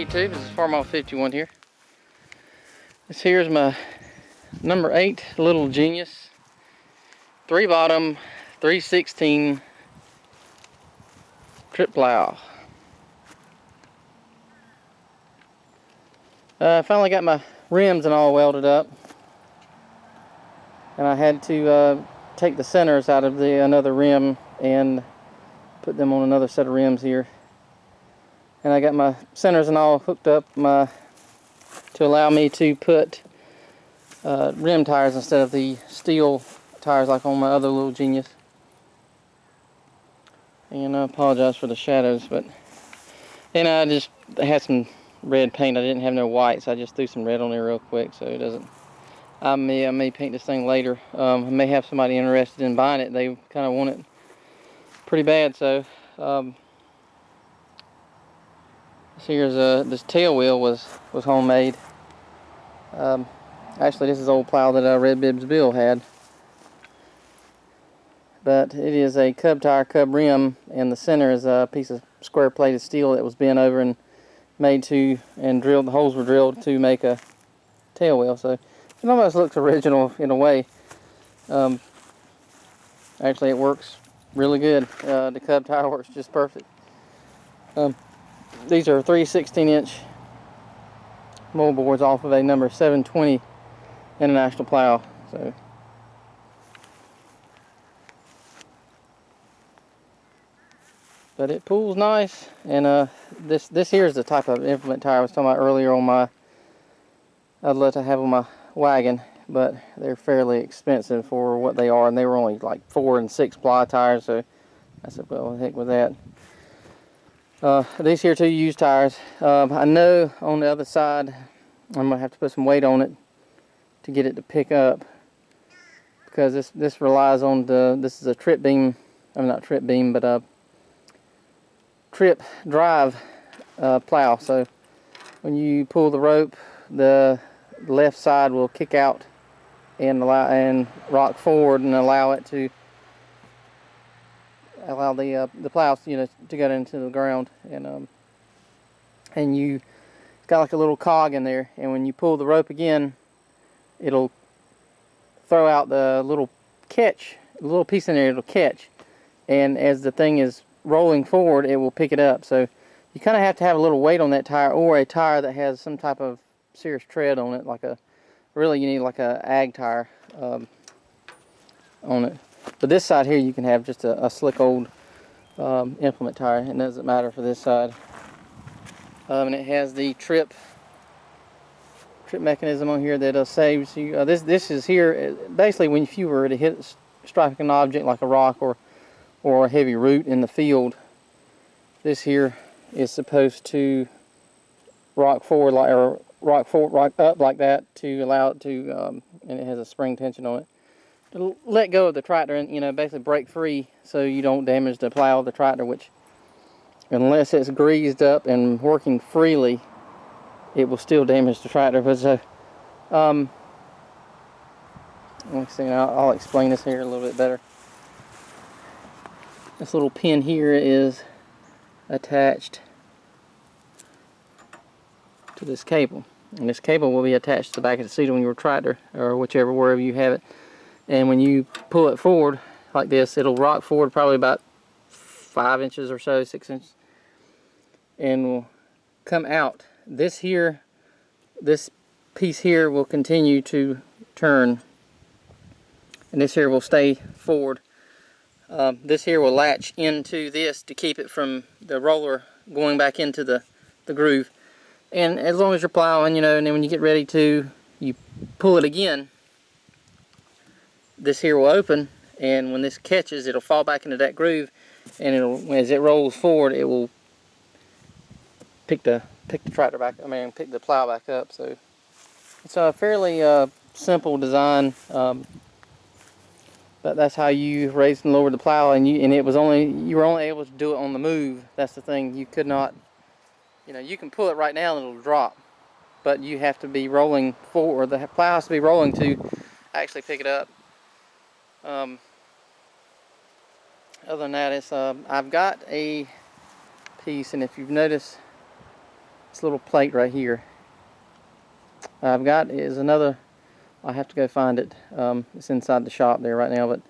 YouTube, this is Farm 51 here. This here's my number 8 Little Genius 3 bottom 316 trip plow. I finally got my rims and all welded up, and I had to take the centers out of another rim and put them on another set of rims here. And I got my centers and all hooked up to allow me to put rim tires instead of the steel tires like on my other Little Genius. And I apologize for the shadows, and I had some red paint. I didn't have no white, so I just threw some red on there real quick so it doesn't. I may paint this thing later. I may have somebody interested in buying it. They kind of want it pretty bad, so here's this tail wheel was homemade. Actually, this is old plow that Red Bib's Bill had, but it is a cub tire, cub rim, and the center is a piece of square plated steel that was bent over and made drilled. The holes were drilled to make a tail wheel, so it almost looks original in a way. Actually, it works really good. The cub tire works just perfect. These are 3 16-inch mold boards off of a number 720 International plow. But it pulls nice, and this here is the type of implement tire I was talking about earlier on I'd let to have on my wagon, but they're fairly expensive for what they are, and they were only like 4 and 6 ply tires, so I said, well, heck with that. These here 2 used tires. I know on the other side I'm gonna have to put some weight on it to get it to pick up, because this relies on this is a trip beam. I'm not trip beam, but trip drive plow. So when you pull the rope, the left side will kick out and rock forward and allow the plow, to go into the ground, and you got like a little cog in there, and when you pull the rope again, it'll throw out the little catch, the little piece in there. It'll catch, and as the thing is rolling forward, it will pick it up. So you kind of have to have a little weight on that tire, or a tire that has some type of serious tread on it, you need like a ag tire on it. But this side here, you can have just a slick old implement tire. It doesn't matter for this side. And it has the trip mechanism on here that saves you. This is here basically if you were to strike an object like a rock or a heavy root in the field. This here is supposed to rock up like that to allow it to, and it has a spring tension on it, to let go of the tractor and basically break free so you don't damage the plow of the tractor, which, unless it's greased up and working freely, it will still damage the tractor. But let me see. I'll explain this here a little bit better. This little pin here is attached to this cable, and this cable will be attached to the back of the seat on your tractor, or wherever you have it. And when you pull it forward like this, it'll rock forward probably about 5 inches or so, 6 inches, and will come out. This piece here will continue to turn, and this here will stay forward. This here will latch into this to keep it from the roller going back into the groove. And as long as you're plowing, and then when you get ready you pull it again, this here will open, and when this catches, it'll fall back into that groove, and as it rolls forward, it will pick the plow back up. So it's a fairly simple design, but that's how you raise and lower the plow, and you were only able to do it on the move. That's the thing. You could not, you can pull it right now and it'll drop, but you have to be rolling forward. The plow has to be rolling to actually pick it up. Other than that, I've got a piece, and if you've noticed, this little plate right here. I've got is another. I have to go find it. It's inside the shop there right now. But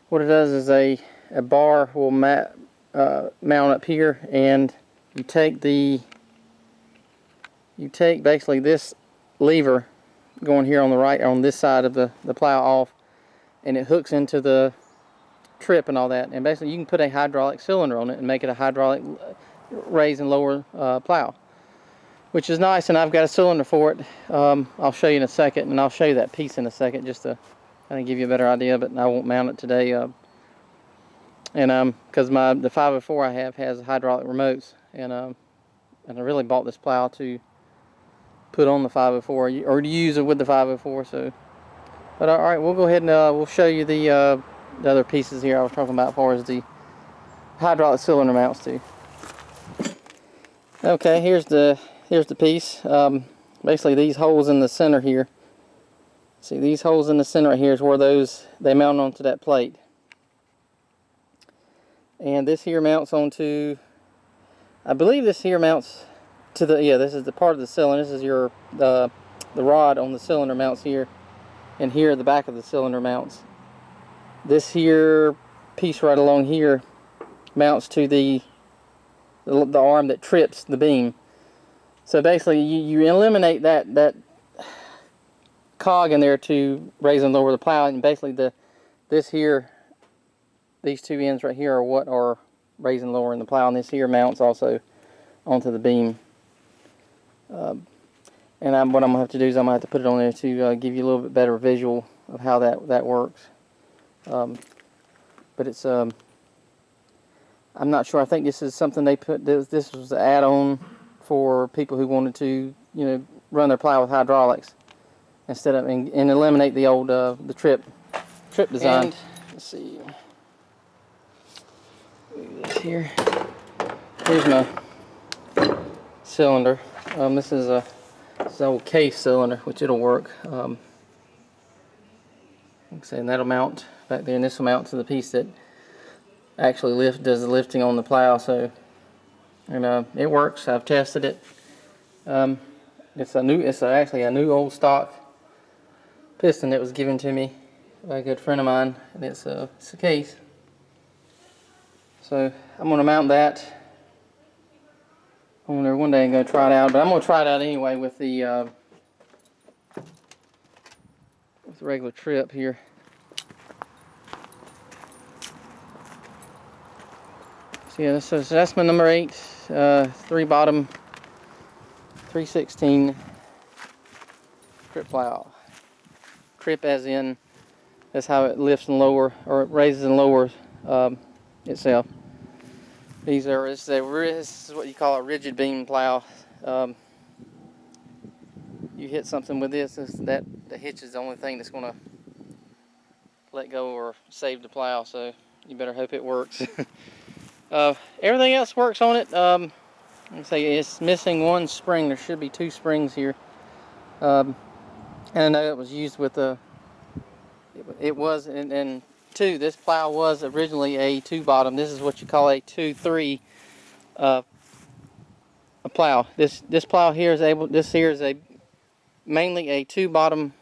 what it does is a bar will mount up here, and you take basically this lever going here on the right, on this side of the plow off, and it hooks into the trip and all that. And basically you can put a hydraulic cylinder on it and make it a hydraulic raise and lower plow, which is nice. And I've got a cylinder for it. I'll show you in a second, and I'll show you that piece in a second just to kind of give you a better idea, but I won't mount it today. And because the 504 I have has hydraulic remotes, and I really bought this plow to put on the 504 or to use it with the 504. So, but all right, we'll go ahead and we'll show you the other pieces here I was talking about as far as the hydraulic cylinder mounts too. Okay, here's the piece. Basically, these holes in the center here. See, these holes in the center right here is where they mount onto that plate. And this here mounts onto, I believe this here mounts to the, yeah, this is the part of the cylinder. This is your the rod on the cylinder mounts here, and here the back of the cylinder mounts. This here piece right along here mounts to the arm that trips the beam. So basically you eliminate that cog in there to raise and lower the plow, and basically these two ends right here are what are raising and lowering the plow, and this here mounts also onto the beam. And what I'm going to have to do is I'm going to have to put it on there to give you a little bit better visual of how that works. But it's I'm not sure. I think this is something they put. This was an add-on for people who wanted to, run their plow with hydraulics instead of and eliminate the old the trip design. And, let's see. This here. Here's my cylinder. This is an old case cylinder, which it'll work. Like I say, and that'll mount back there, and this will mount to the piece that actually does the lifting on the plow. So, and it works. I've tested it. It's actually a new old stock piston that was given to me by a good friend of mine, and it's a case. So I'm going to mount that on there one day and go try it out. But I'm going to try it out anyway with the regular trip here. So yeah, so that's my number 8, 3 bottom, 3/16 trip plow. Trip as in, that's how it lifts and lowers, or it raises and lowers itself. This is what you call a rigid beam plow. You hit something with this, the hitch is the only thing that's going to let go or save the plow, so you better hope it works. Everything else works on it. Let's say it's missing one spring. There should be 2 springs here. And I know it was used with it was, and 2, this plow was originally a 2 bottom. This is what you call a 2-3 a plow. This plow here is mainly a 2 bottom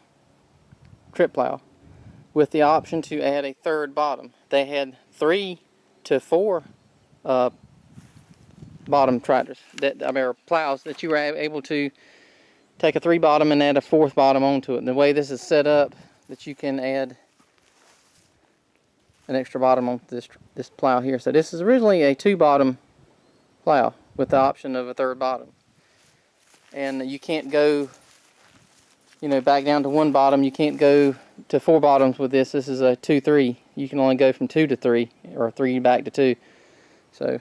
trip plow with the option to add a 3rd bottom. They had 3 to 4 bottom tractors or plows that you were able to take a 3 bottom and add a 4th bottom onto it. And the way this is set up, that you can add an extra bottom on this plow here. So this is originally a 2 bottom plow with the option of a 3rd bottom, and you can't go back down to 1 bottom. You can't go to 4 bottoms with this. This is a 2-3. You can only go from 2 to 3 or 3 back to 2. So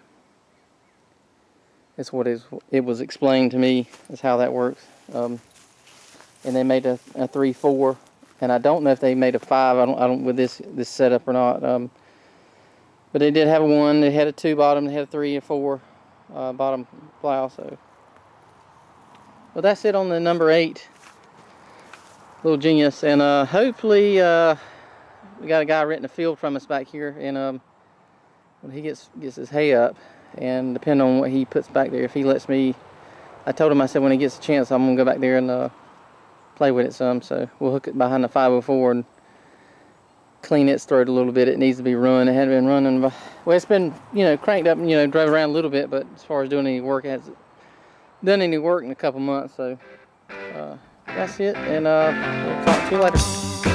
that's what it was explained to me, is how that works. And they made a 3-4. And I don't know if they made a 5. I don't with this setup or not. But they did have a 1. They had a 2 bottom. They had a 3 and 4 bottom plow. So, well, that's it on the number 8 little genius. And hopefully we got a guy renting a field from us back here. And when he gets his hay up, and depending on what he puts back there, if he lets me I told him, I said when he gets a chance, I'm gonna go back there and play with it some. So we'll hook it behind the 504 and clean its throat a little bit. It needs to be run. It hadn't been running. Well, it's been, you know, cranked up and, you know, drove around a little bit, but as far as doing any work, it hasn't done any work in a couple months. So that's it, and we'll talk to you later.